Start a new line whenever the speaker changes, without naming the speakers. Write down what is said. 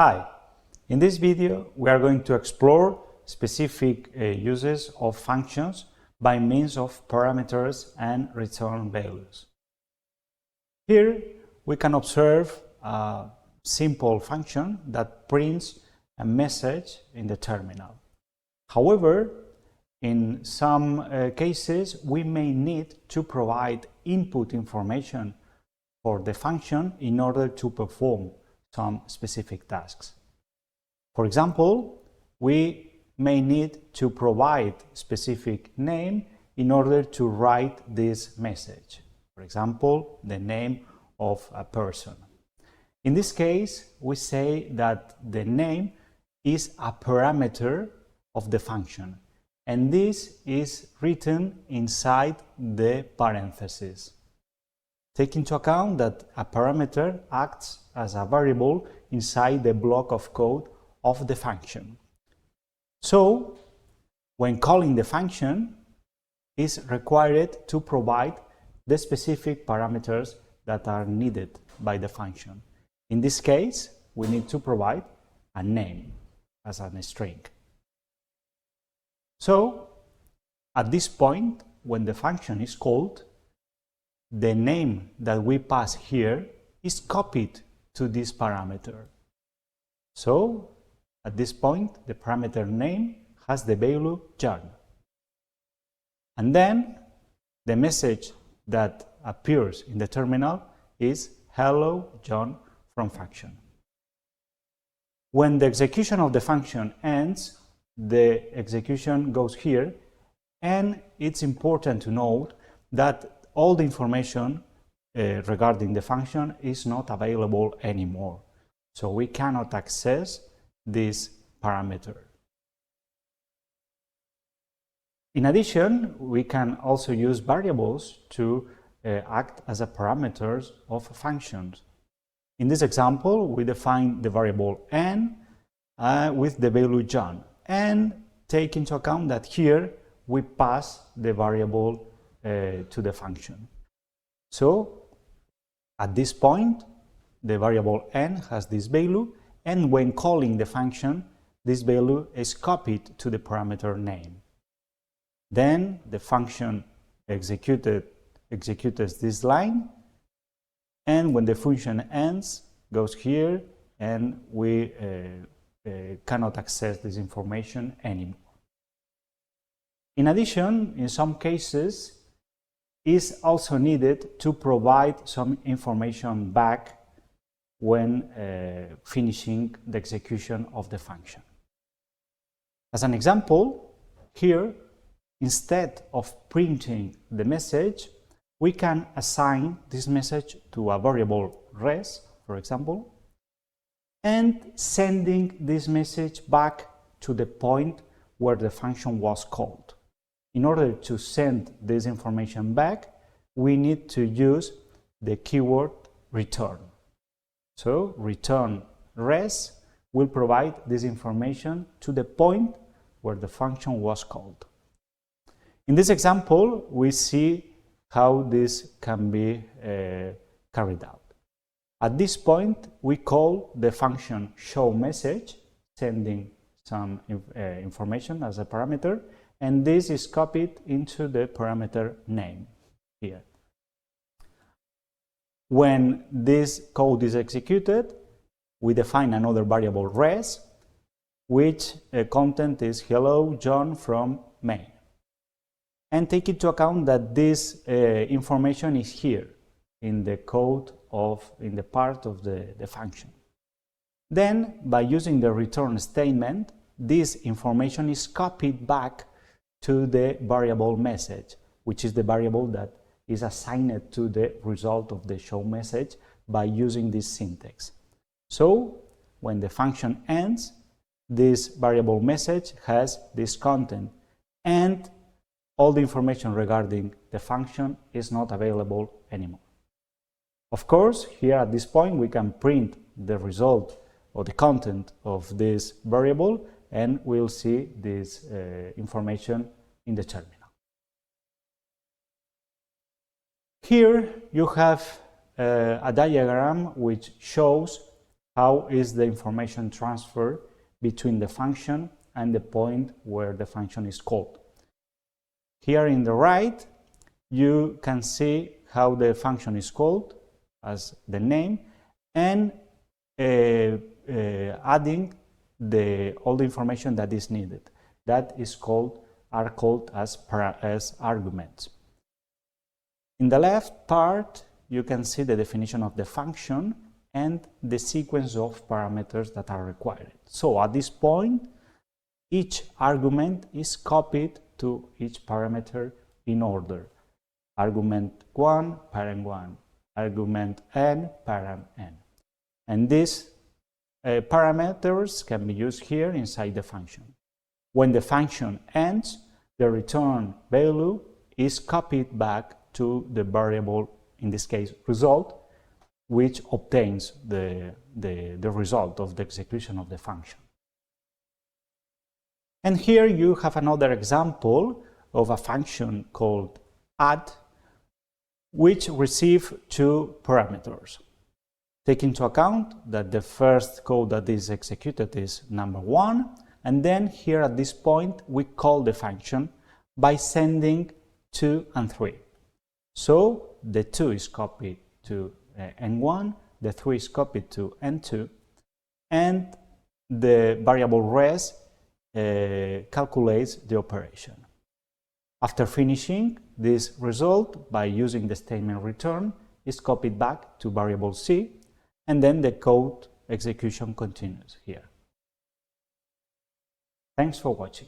Hi, in this video we are going to explore specific uses of functions by means of parameters and return values. Here we can observe a simple function that prints a message in the terminal. However, in some cases we may need to provide input information for the function in order to perform some specific tasks. For example, we may need to provide specific name in order to write this message. For example, the name of a person. In this case, we say that the name is a parameter of the function, and this is written inside the parentheses. Take into account that a parameter acts as a variable inside the block of code of the function. So, when calling the function, it is required to provide the specific parameters that are needed by the function. In this case, we need to provide a name as a string. So, at this point, when the function is called, the name that we pass here is copied to this parameter. So, at this point, the parameter name has the value John. And then, the message that appears in the terminal is "Hello, John" from function. When the execution of the function ends, the execution goes here, and it's important to note that all the information regarding the function is not available anymore. So we cannot access this parameter. In addition, we can also use variables to act as a parameters of functions. In this example, we define the variable n with the value John, and take into account that here we pass the variable to the function. So, at this point, the variable n has this value, and when calling the function, this value is copied to the parameter name. Then the function executes this line, and when the function ends, goes here, and we cannot access this information anymore. In addition, in some cases, is also needed to provide some information back when finishing the execution of the function. As an example, here, instead of printing the message, we can assign this message to a variable res, for example, and sending this message back to the point where the function was called. In order to send this information back, we need to use the keyword return. So, return res will provide this information to the point where the function was called. In this example, we see how this can be carried out. At this point, we call the function showMessage, sending some information as a parameter, and this is copied into the parameter name here. When this code is executed, we define another variable res, which content is "Hello, John" from main. And take into account that this information is here in the code in the part of the function. Then, by using the return statement, this information is copied back to the variable message, which is the variable that is assigned to the result of the show message by using this syntax. So, when the function ends, this variable message has this content, and all the information regarding the function is not available anymore. Of course, here at this point we can print the result or the content of this variable, and we'll see this information in the terminal. Here you have a diagram which shows how is the information transfer between the function and the point where the function is called. Here in the right, you can see how the function is called as the name, and adding all the information that is needed. That is are called as arguments. In the left part, you can see the definition of the function and the sequence of parameters that are required. So at this point, each argument is copied to each parameter in order. Argument 1, parent 1, argument n, parent n. And these parameters can be used here inside the function. When the function ends, the return value is copied back to the variable, in this case result, which obtains the result of the execution of the function. And here you have another example of a function called add, which receives two parameters. Take into account that the first code that is executed is number 1, and then here at this point we call the function by sending 2 and 3. So the 2 is copied to n1, the 3 is copied to n2, and the variable res calculates the operation. After finishing, this result, by using the statement return, is copied back to variable c, and then the code execution continues here. Thanks for watching.